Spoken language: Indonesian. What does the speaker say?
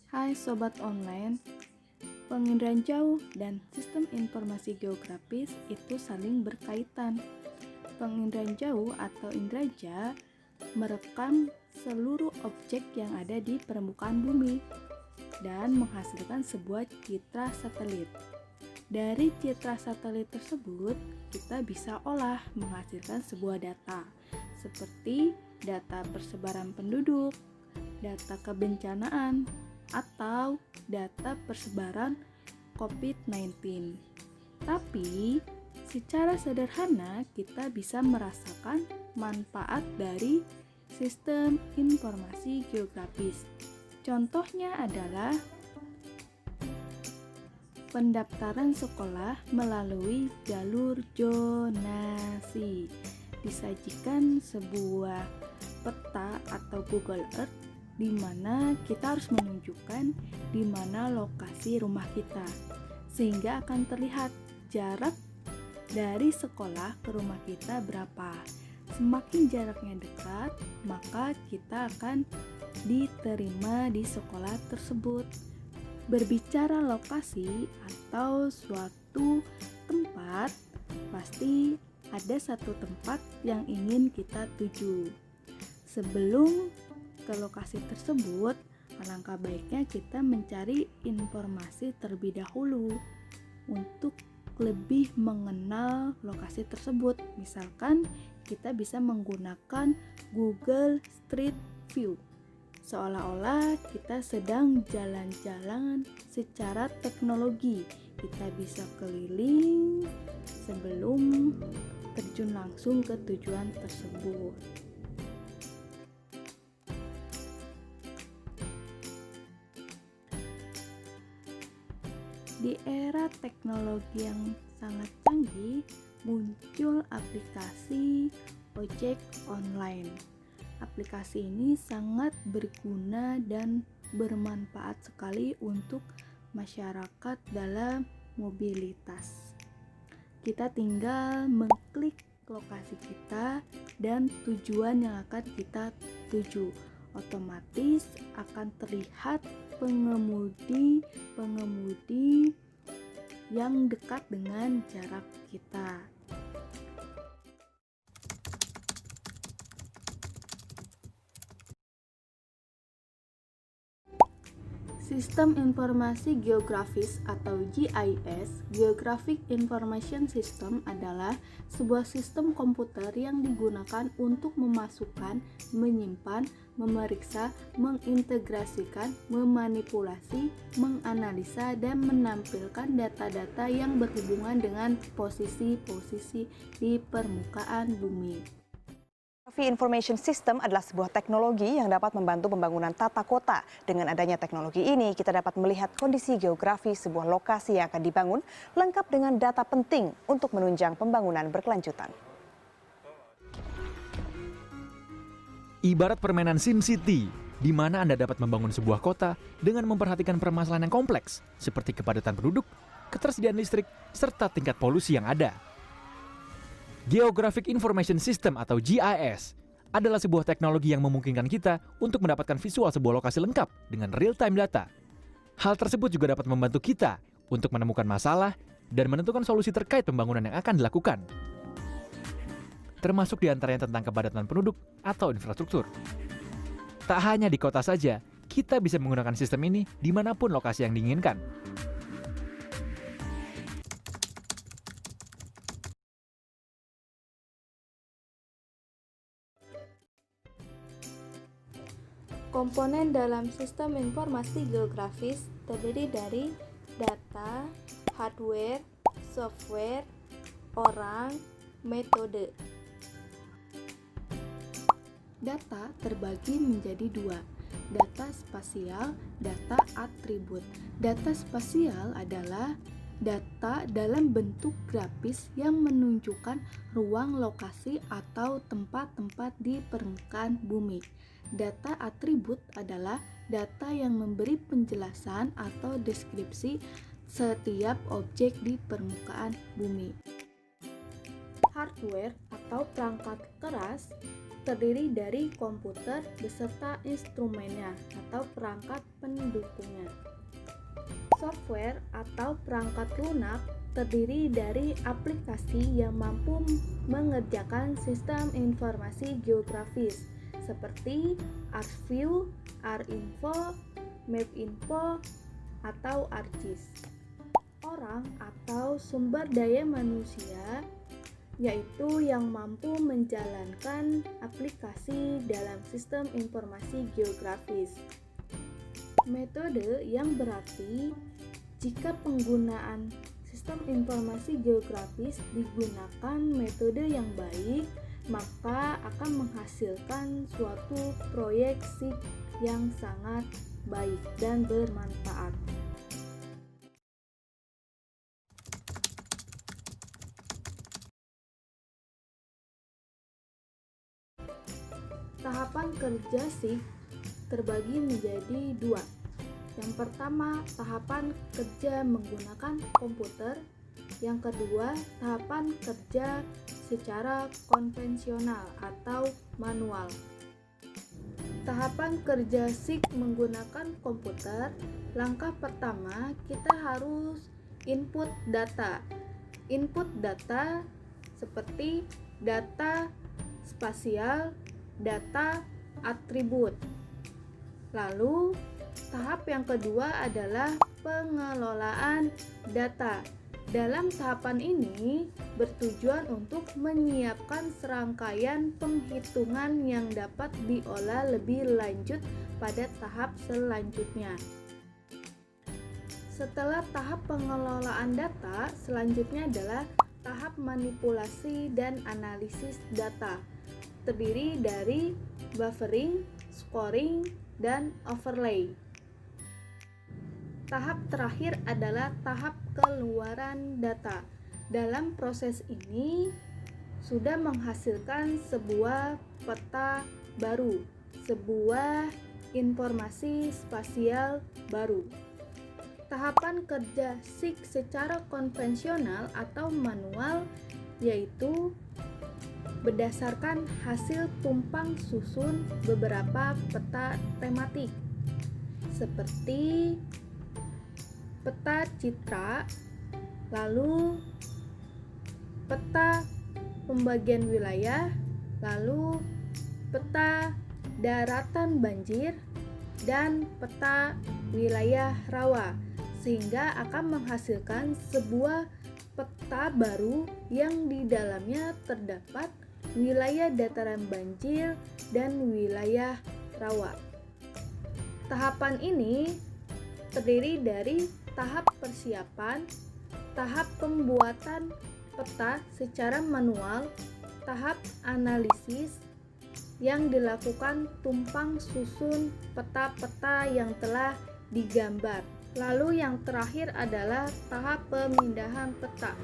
Hai Sobat Online, penginderaan jauh dan sistem informasi geografis itu saling berkaitan. Penginderaan jauh atau inderaja merekam seluruh objek yang ada di permukaan bumi dan menghasilkan sebuah citra satelit. Dari citra satelit tersebut, kita bisa olah menghasilkan sebuah data, seperti data persebaran penduduk, data kebencanaan, atau data persebaran COVID-19. Tapi, secara sederhana kita bisa merasakan manfaat dari sistem informasi geografis. Contohnya adalah pendaftaran sekolah melalui jalur zonasi. Disajikan sebuah peta atau Google Earth di mana kita harus menunjukkan di mana lokasi rumah kita, sehingga akan terlihat jarak dari sekolah ke rumah kita berapa. Semakin jaraknya dekat, maka kita akan diterima di sekolah tersebut. Berbicara lokasi atau suatu tempat, pasti ada satu tempat yang ingin kita tuju. Sebelum ke lokasi tersebut, alangkah baiknya kita mencari informasi terlebih dahulu untuk lebih mengenal lokasi tersebut. Misalkan kita bisa menggunakan Google Street View, seolah-olah kita sedang jalan-jalan secara teknologi. Kita bisa keliling sebelum terjun langsung ke tujuan tersebut. Di era teknologi yang sangat canggih, muncul aplikasi ojek online. Aplikasi ini sangat berguna dan bermanfaat sekali untuk masyarakat dalam mobilitas. Kita tinggal mengklik lokasi kita dan tujuan yang akan kita tuju. Otomatis akan terlihat pengemudi yang dekat dengan jarak kita. Sistem Informasi Geografis atau GIS, Geographic Information System, adalah sebuah sistem komputer yang digunakan untuk memasukkan, menyimpan, memeriksa, mengintegrasikan, memanipulasi, menganalisa, dan menampilkan data-data yang berhubungan dengan posisi-posisi di permukaan bumi. Geography Information System adalah sebuah teknologi yang dapat membantu pembangunan tata kota. Dengan adanya teknologi ini, kita dapat melihat kondisi geografi sebuah lokasi yang akan dibangun, lengkap dengan data penting untuk menunjang pembangunan berkelanjutan. Ibarat permainan SimCity, di mana Anda dapat membangun sebuah kota dengan memperhatikan permasalahan yang kompleks, seperti kepadatan penduduk, ketersediaan listrik, serta tingkat polusi yang ada. Geographic Information System atau GIS adalah sebuah teknologi yang memungkinkan kita untuk mendapatkan visual sebuah lokasi lengkap dengan real-time data. Hal tersebut juga dapat membantu kita untuk menemukan masalah dan menentukan solusi terkait pembangunan yang akan dilakukan, termasuk diantaranya tentang kepadatan penduduk atau infrastruktur. Tak hanya di kota saja, kita bisa menggunakan sistem ini dimanapun lokasi yang diinginkan. Komponen dalam sistem informasi geografis terdiri dari data, hardware, software, orang, metode. Data terbagi menjadi dua, data spasial, data atribut. Data spasial adalah data dalam bentuk grafis yang menunjukkan ruang, lokasi, atau tempat-tempat di permukaan bumi. Data atribut adalah data yang memberi penjelasan atau deskripsi setiap objek di permukaan bumi. Hardware atau perangkat keras terdiri dari komputer beserta instrumennya atau perangkat pendukungnya. Software atau perangkat lunak terdiri dari aplikasi yang mampu mengerjakan sistem informasi geografis seperti ArcView, ArcInfo, MapInfo, atau ArcGIS. Orang atau sumber daya manusia yaitu yang mampu menjalankan aplikasi dalam sistem informasi geografis. Metode yang berarti jika penggunaan sistem informasi geografis digunakan metode yang baik, maka akan menghasilkan suatu proyeksi yang sangat baik dan bermanfaat. Tahapan kerja SIG terbagi menjadi dua. Yang pertama, tahapan kerja menggunakan komputer. Yang kedua, tahapan kerja secara konvensional atau manual. Tahapan kerja SIG menggunakan komputer. Langkah pertama, kita harus input data. Input data seperti data spasial, data atribut. Lalu, tahap yang kedua adalah pengelolaan data. Dalam tahapan ini bertujuan untuk menyiapkan serangkaian penghitungan yang dapat diolah lebih lanjut pada tahap selanjutnya. Setelah tahap pengelolaan data, selanjutnya adalah tahap manipulasi dan analisis data. Terdiri dari buffering, scoring, dan overlay. Tahap terakhir adalah tahap keluaran data. Dalam proses ini sudah menghasilkan sebuah peta baru, sebuah informasi spasial baru. Tahapan kerja SIG secara konvensional atau manual yaitu berdasarkan hasil tumpang susun beberapa peta tematik seperti peta citra, lalu peta pembagian wilayah, lalu peta daratan banjir, dan peta wilayah rawa, sehingga akan menghasilkan sebuah peta baru yang di dalamnya terdapat wilayah dataran banjir dan wilayah rawa. Tahapan ini terdiri dari tahap persiapan, tahap pembuatan peta secara manual, tahap analisis yang dilakukan tumpang susun peta-peta yang telah digambar. Lalu yang terakhir adalah tahap pemindahan peta.